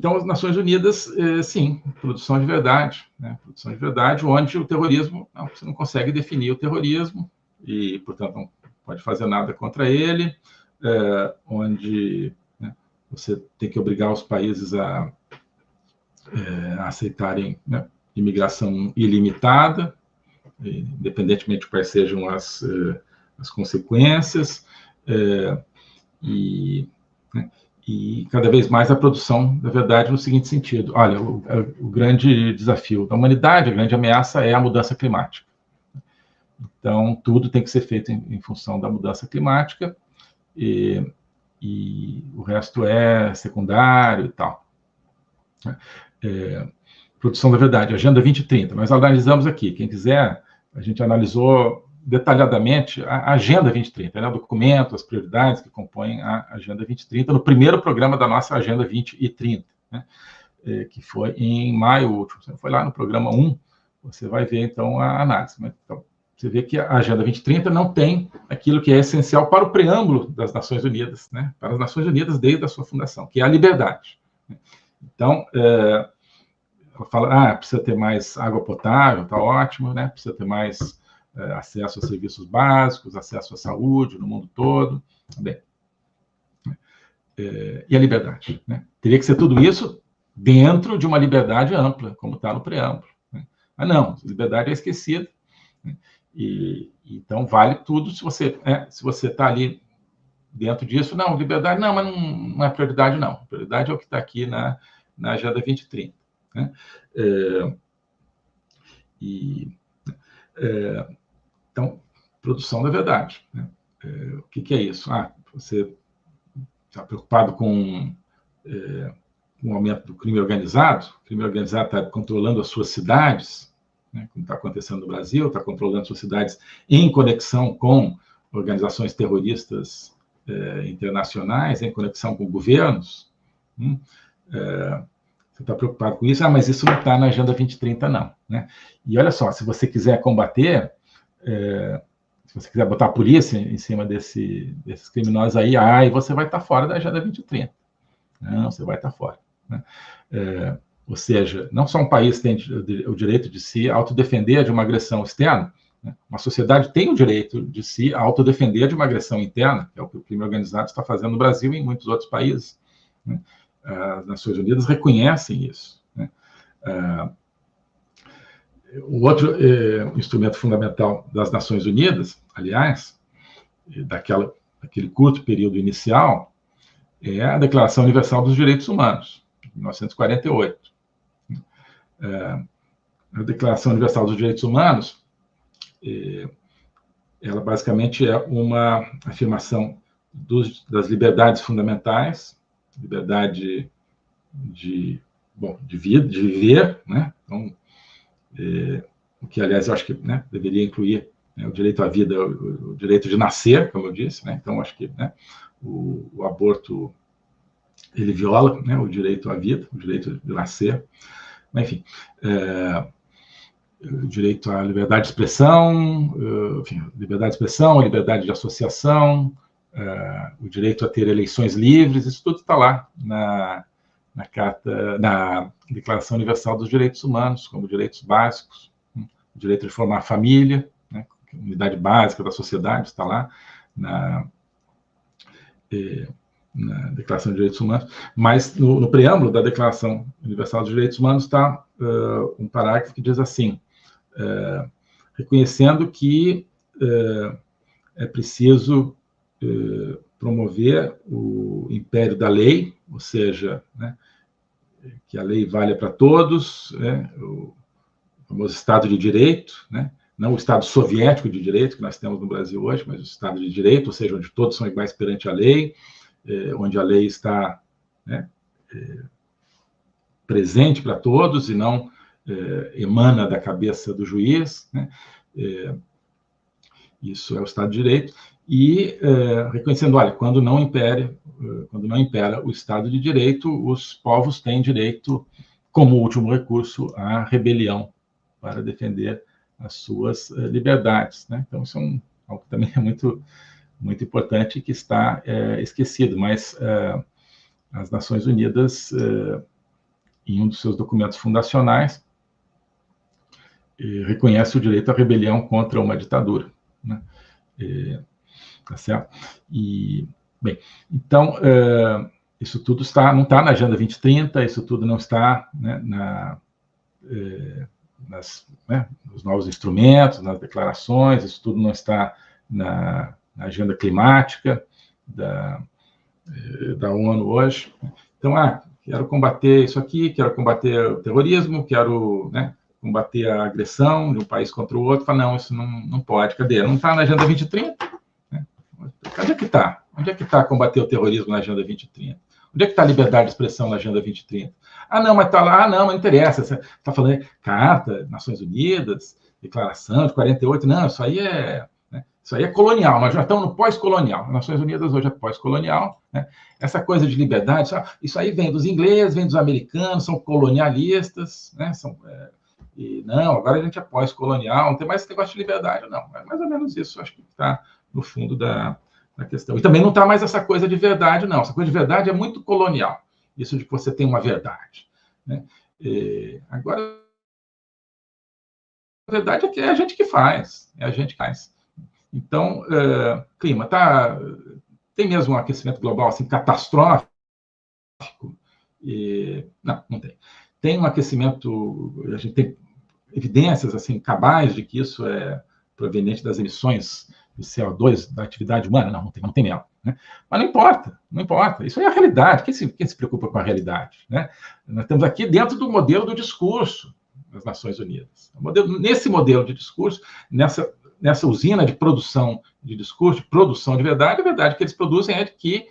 Então, as Nações Unidas, sim, produção de verdade, né? Produção de verdade, onde o terrorismo, não, você não consegue definir o terrorismo e, portanto, não pode fazer nada contra ele, onde, né, você tem que obrigar os países a aceitarem, né, imigração ilimitada, independentemente de quais sejam as consequências, né, e cada vez mais a produção da verdade no seguinte sentido. Olha, o grande desafio da humanidade, a grande ameaça é a mudança climática. Então, tudo tem que ser feito em função da mudança climática, e o resto é secundário e tal. Produção da verdade, Agenda 2030. Nós analisamos aqui, quem quiser, a gente analisou detalhadamente a Agenda 2030, né, o documento, as prioridades que compõem a Agenda 2030, no primeiro programa da nossa Agenda 2030, né, que foi em maio último. Você foi lá no programa 1, você vai ver, então, a análise. Então, você vê que a Agenda 2030 não tem aquilo que é essencial para o preâmbulo das Nações Unidas, né, para as Nações Unidas desde a sua fundação, que é a liberdade. Então, ela fala, precisa ter mais água potável, tá ótimo, né? Precisa ter mais acesso a serviços básicos, acesso à saúde no mundo todo. Bem, e a liberdade, né? Teria que ser tudo isso dentro de uma liberdade ampla, como está no preâmbulo, né? Mas não, liberdade é esquecida, né? E então vale tudo se você está ali dentro disso. Não, liberdade não, mas não é prioridade, não. A prioridade é o que está aqui na Agenda 2030. Né? Então, produção da verdade. Né? O que é isso? Você está preocupado com o aumento do crime organizado? O crime organizado está controlando as suas cidades, né? Como está acontecendo no Brasil, está controlando suas cidades em conexão com organizações terroristas internacionais, em conexão com governos. Você está preocupado com isso? Mas isso não está na Agenda 2030, não. Né? E olha só, se você quiser combater, se você quiser botar a polícia em cima desses criminosos aí você vai estar fora da Agenda 2030. Não, você vai estar fora. Né? Ou seja, não só um país tem o direito de se autodefender de uma agressão externa, né? Uma sociedade tem o direito de se autodefender de uma agressão interna, que é o que o crime organizado está fazendo no Brasil e em muitos outros países. Né? As Nações Unidas reconhecem isso. Né? O outro instrumento fundamental das Nações Unidas, aliás, daquele curto período inicial, é a Declaração Universal dos Direitos Humanos, de 1948. A Declaração Universal dos Direitos Humanos, ela basicamente é uma afirmação das liberdades fundamentais, liberdade de vida, de viver, né? Então, o que, aliás, eu acho que, né, deveria incluir, né, o direito à vida, o direito de nascer, como eu disse, né? Então, acho que, né, o aborto, ele viola, né, o direito à vida, o direito de nascer, mas, enfim, o direito à liberdade de expressão, enfim, liberdade de expressão, a liberdade de associação, o direito a ter eleições livres, isso tudo está lá na Declaração Universal dos Direitos Humanos, como direitos básicos, né? O direito de formar família, né? Unidade básica da sociedade, está lá na Declaração de Direitos Humanos, mas no preâmbulo da Declaração Universal dos Direitos Humanos está um parágrafo que diz assim, reconhecendo que é preciso promover o império da lei, ou seja, né, que a lei valha para todos, né, o famoso Estado de Direito, né, não o Estado soviético de direito que nós temos no Brasil hoje, mas o Estado de Direito, ou seja, onde todos são iguais perante a lei, onde a lei está, né, presente para todos e não emana da cabeça do juiz, né? Isso é o Estado de Direito, e reconhecendo, olha, quando não impera o Estado de Direito, os povos têm direito, como último recurso, à rebelião para defender as suas liberdades, né? Então, isso é algo que também é muito, muito importante e que está esquecido, mas as Nações Unidas em um dos seus documentos fundacionais, reconhece o direito à rebelião contra uma ditadura, né? Tá certo? E, bem, então, isso tudo não está na Agenda 2030, isso tudo não está, né, nos novos instrumentos, nas declarações, isso tudo não está na agenda climática da ONU hoje. Então, quero combater isso aqui, quero combater o terrorismo, quero, né, combater a agressão de um país contra o outro. Fala, não, isso não pode. Cadê? Não está na Agenda 2030? Né? Cadê que está? Onde é que está combater o terrorismo na Agenda 2030? Onde é que está a liberdade de expressão na Agenda 2030? Não, mas está lá. Não, não interessa. Você está falando de Carta, Nações Unidas, Declaração de 48. Não, isso aí é colonial. Nós já estamos no pós-colonial. As Nações Unidas hoje é pós-colonial, né? Essa coisa de liberdade, isso aí vem dos ingleses, vem dos americanos, são colonialistas, né? Não, agora a gente é pós-colonial, não tem mais esse negócio de liberdade, não. É mais ou menos isso, acho que está no fundo da questão. E também não está mais essa coisa de verdade, não. Essa coisa de verdade é muito colonial. Isso de que você tem uma verdade, né? Agora, a verdade é que é a gente que faz. É a gente que faz. Então, clima, tem mesmo um aquecimento global assim, catastrófico? Não tem. Tem um aquecimento, a gente tem evidências assim, cabais de que isso é proveniente das emissões de CO2 da atividade humana? Não tem mesmo. Né? Mas não importa. Isso é a realidade. Quem se preocupa com a realidade? Né? Nós estamos aqui dentro do modelo do discurso das Nações Unidas. Nesse modelo de discurso, nessa usina de produção de discurso, de produção de verdade, a verdade que eles produzem é de que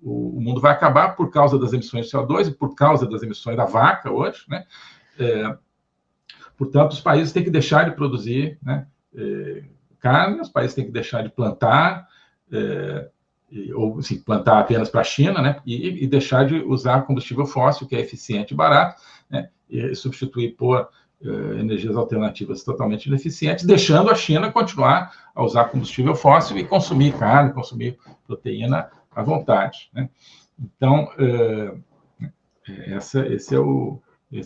o mundo vai acabar por causa das emissões de CO2 e por causa das emissões da vaca hoje, né? Portanto, os países têm que deixar de produzir, né, carne, os países têm que deixar de plantar, ou assim, plantar apenas para a China, né, e deixar de usar combustível fóssil, que é eficiente e barato, né, e substituir por energias alternativas totalmente ineficientes, deixando a China continuar a usar combustível fóssil e consumir carne, consumir proteína à vontade, né? Então, esse é o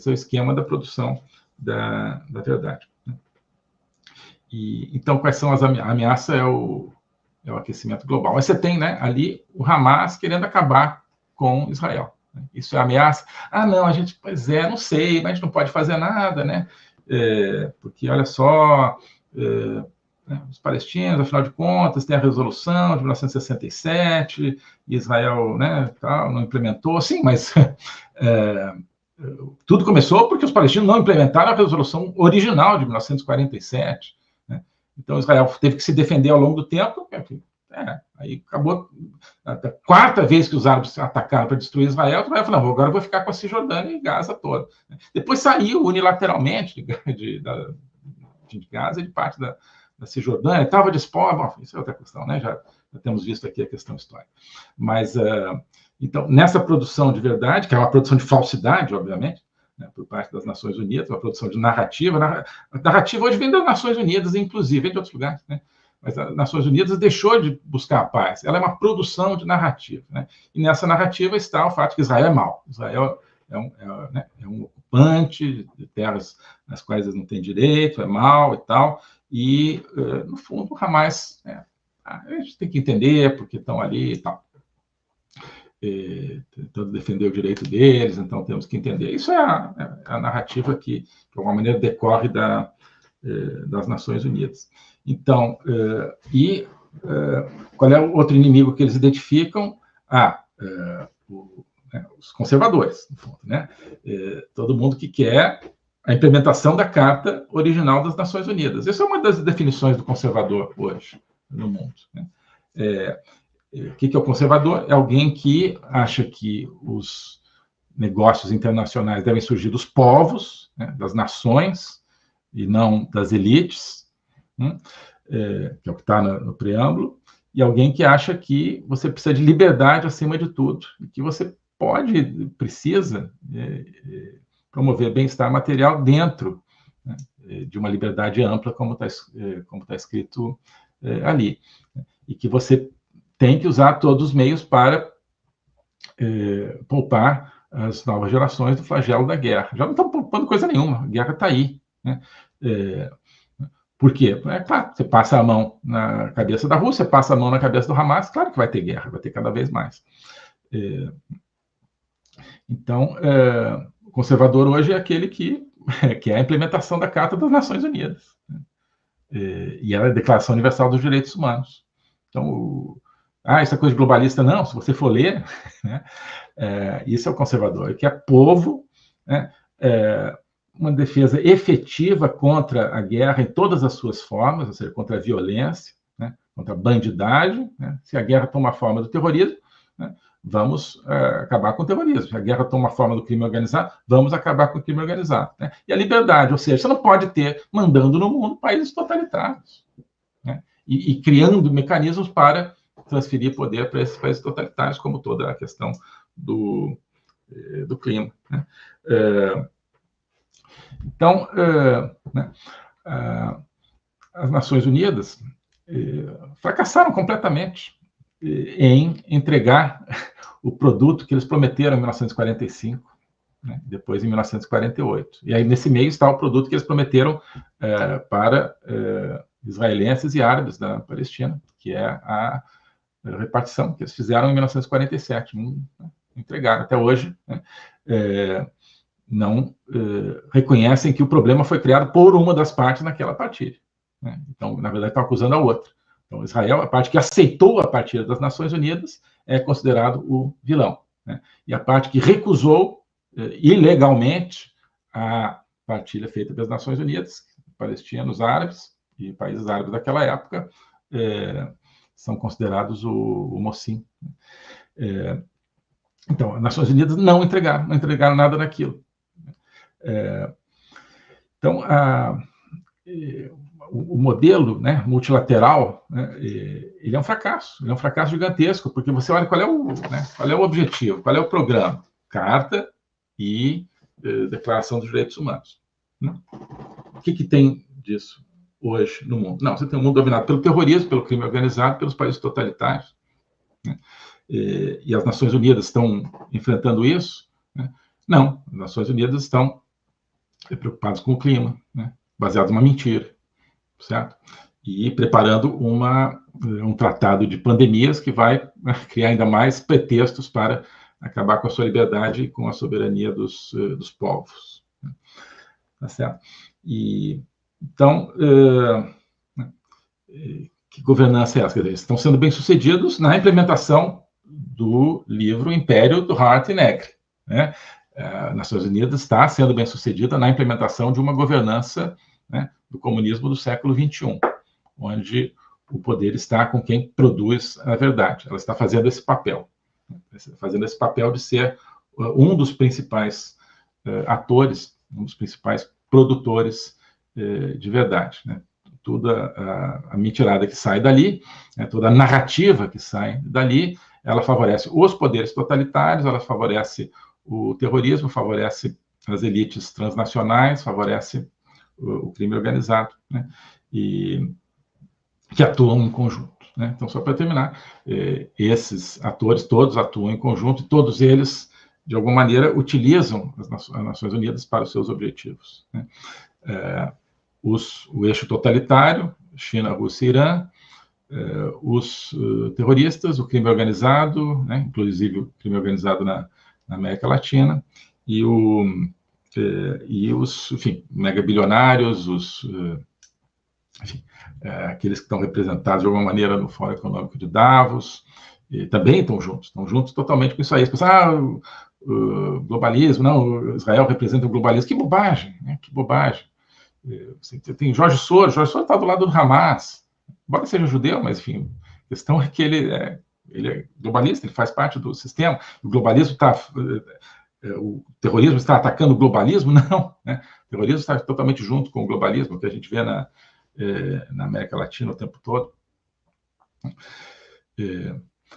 esquema da produção da verdade. Então, quais são as ameaças? A ameaça é o aquecimento global. Mas você tem, né, ali o Hamas querendo acabar com Israel. Isso é ameaça? Não, pois não sei, mas a gente não pode fazer nada, né? Porque, olha só, os palestinos, afinal de contas, tem a resolução de 1967, e Israel, né, não implementou. Sim, mas tudo começou porque os palestinos não implementaram a resolução original de 1947. Né? Então, Israel teve que se defender ao longo do tempo. Aí acabou a quarta vez que os árabes atacaram para destruir Israel. Israel falou, agora eu vou ficar com a Cisjordânia e Gaza toda. Depois saiu unilateralmente de Gaza e de parte da Cisjordânia. Estava disposta. Bom, isso é outra questão, né? Já temos visto aqui a questão histórica. Mas, então, nessa produção de verdade, que é uma produção de falsidade, obviamente, né, por parte das Nações Unidas, uma produção de narrativa. A narrativa hoje vem das Nações Unidas, inclusive, vem de outros lugares, né? Mas as Nações Unidas deixou de buscar a paz. Ela é uma produção de narrativa, né? E nessa narrativa está o fato que Israel é mau. Israel é um ocupante de terras nas quais eles não têm direito, é mau e tal. E, no fundo, o Hamas, a gente tem que entender porque estão ali e tal. Tentando defender o direito deles, então temos que entender. Isso é a narrativa que, de alguma maneira, decorre das Nações Unidas. Então, qual é o outro inimigo que eles identificam? Os conservadores, no fundo, né? Todo mundo que quer a implementação da Carta original das Nações Unidas. Essa é uma das definições do conservador hoje no mundo, né? O que é o conservador? É alguém que acha que os negócios internacionais devem surgir dos povos, né, das nações, e não das elites, né, que é o que está no preâmbulo, e alguém que acha que você precisa de liberdade acima de tudo, e que você precisa promover bem-estar material dentro, né, de uma liberdade ampla, como está escrito ali, e que você tem que usar todos os meios para poupar as novas gerações do flagelo da guerra. Já não estão poupando coisa nenhuma, a guerra está aí, né? Por quê? É claro, você passa a mão na cabeça da Rússia, passa a mão na cabeça do Hamas, claro que vai ter guerra, vai ter cada vez mais. Então, o conservador hoje é aquele que é a implementação da Carta das Nações Unidas, né? E ela é a Declaração Universal dos Direitos Humanos. Então, essa coisa de globalista, não, se você for ler, né, isso é o conservador, que é povo, né, uma defesa efetiva contra a guerra em todas as suas formas, ou seja, contra a violência, né, contra a bandidagem, né? Se a guerra toma a forma do terrorismo, né, vamos acabar com o terrorismo. Se a guerra toma a forma do crime organizado, vamos acabar com o crime organizado, né? E a liberdade, ou seja, você não pode ter, mandando no mundo, países totalitários, né? E criando mecanismos para transferir poder para esses países totalitários, como toda a questão do clima, né? Então, né, as Nações Unidas fracassaram completamente em entregar o produto que eles prometeram em 1945, né, depois em 1948. E aí, nesse meio, está o produto que eles prometeram para israelenses e árabes da Palestina, que é a repartição que eles fizeram em 1947. Não entregaram até hoje, né, não reconhecem que o problema foi criado por uma das partes naquela partilha, né? Então, na verdade, estão acusando a outra. Então, Israel, a parte que aceitou a partilha das Nações Unidas, é considerado o vilão, né? E a parte que recusou ilegalmente a partilha feita pelas Nações Unidas, palestinos, árabes e países árabes daquela época, são considerados o motim. Então, as Nações Unidas não entregaram nada daquilo. Então, o modelo, né, multilateral, né, ele é um fracasso gigantesco, porque você olha qual é o objetivo, qual é o programa, Carta e Declaração dos Direitos Humanos, né? O que tem disso hoje no mundo? Não, você tem um mundo dominado pelo terrorismo, pelo crime organizado, pelos países totalitários, né? E as Nações Unidas estão enfrentando isso, né? Não, as Nações Unidas estão preocupados com o clima, né, baseados numa mentira, certo? E preparando um tratado de pandemias que vai criar ainda mais pretextos para acabar com a sua liberdade e com a soberania dos povos, né? Tá certo? E, então, que governança é essa? Quer dizer, eles estão sendo bem-sucedidos na implementação do livro Império do Hart e Negre, né? Nações Unidas está sendo bem-sucedida na implementação de uma governança, né, do comunismo do século XXI, onde o poder está com quem produz a verdade. Ela está fazendo esse papel de ser um dos principais atores, um dos principais produtores de verdade, né? Toda a mentirada que sai dali, né, toda a narrativa que sai dali, ela favorece os poderes totalitários, ela favorece o terrorismo, favorece as elites transnacionais, favorece o crime organizado, né? E que atuam em conjunto, né? Então, só para terminar, esses atores todos atuam em conjunto e todos eles, de alguma maneira, utilizam as Nações Unidas para os seus objetivos, né? O eixo totalitário, China, Rússia e Irã, os terroristas, o crime organizado, né, inclusive o crime organizado na América Latina, e os, enfim, megabilionários, aqueles que estão representados de alguma maneira no Fórum Econômico de Davos, também estão juntos totalmente com isso aí. Pensam, o globalismo, não, Israel representa o globalismo. Que bobagem, né? Que bobagem. Você tem Jorge Soros está do lado do Hamas, embora seja judeu, mas, enfim, a questão é que ele é globalista, ele faz parte do sistema. O globalismo o terrorismo está atacando o globalismo? Não, né? O terrorismo está totalmente junto com o globalismo, que a gente vê na América Latina o tempo todo.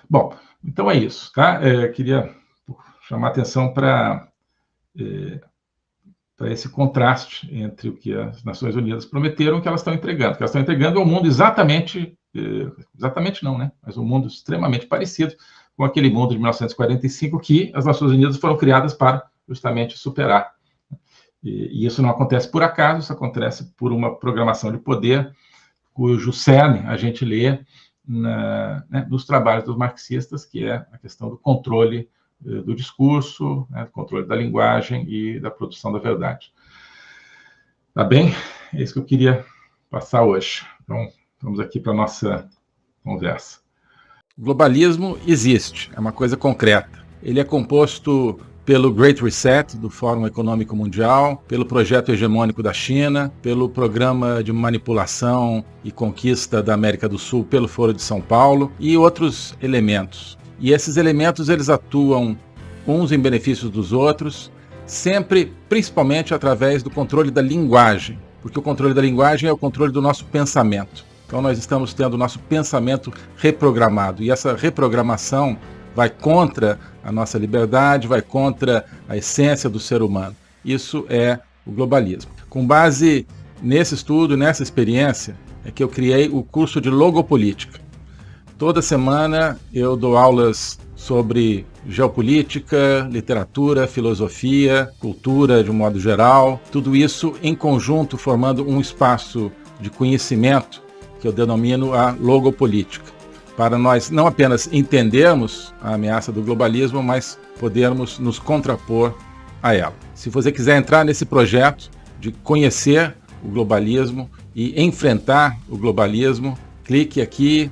Bom, então é isso, tá? Queria chamar a atenção para esse contraste entre o que as Nações Unidas prometeram e o que elas estão entregando. O que elas estão entregando é um mundo exatamente não, né? Mas um mundo extremamente parecido com aquele mundo de 1945 que as Nações Unidas foram criadas para justamente superar. E isso não acontece por acaso, isso acontece por uma programação de poder, cujo cerne a gente lê nos trabalhos dos marxistas, que é a questão do controle do discurso, do controle da linguagem e da produção da verdade. Tá bem? É isso que eu queria passar hoje. Então, vamos aqui para a nossa conversa. O globalismo existe, é uma coisa concreta. Ele é composto pelo Great Reset, do Fórum Econômico Mundial, pelo projeto hegemônico da China, pelo programa de manipulação e conquista da América do Sul pelo Foro de São Paulo e outros elementos. E esses elementos, eles atuam uns em benefício dos outros, sempre, principalmente através do controle da linguagem, porque o controle da linguagem é o controle do nosso pensamento. Então nós estamos tendo o nosso pensamento reprogramado, e essa reprogramação vai contra a nossa liberdade, vai contra a essência do ser humano. Isso é o globalismo. Com base nesse estudo, nessa experiência, é que eu criei o curso de Logopolítica. Toda semana eu dou aulas sobre geopolítica, literatura, filosofia, cultura de um modo geral, tudo isso em conjunto formando um espaço de conhecimento que eu denomino a logopolítica, para nós não apenas entendermos a ameaça do globalismo, mas podermos nos contrapor a ela. Se você quiser entrar nesse projeto de conhecer o globalismo e enfrentar o globalismo, clique aqui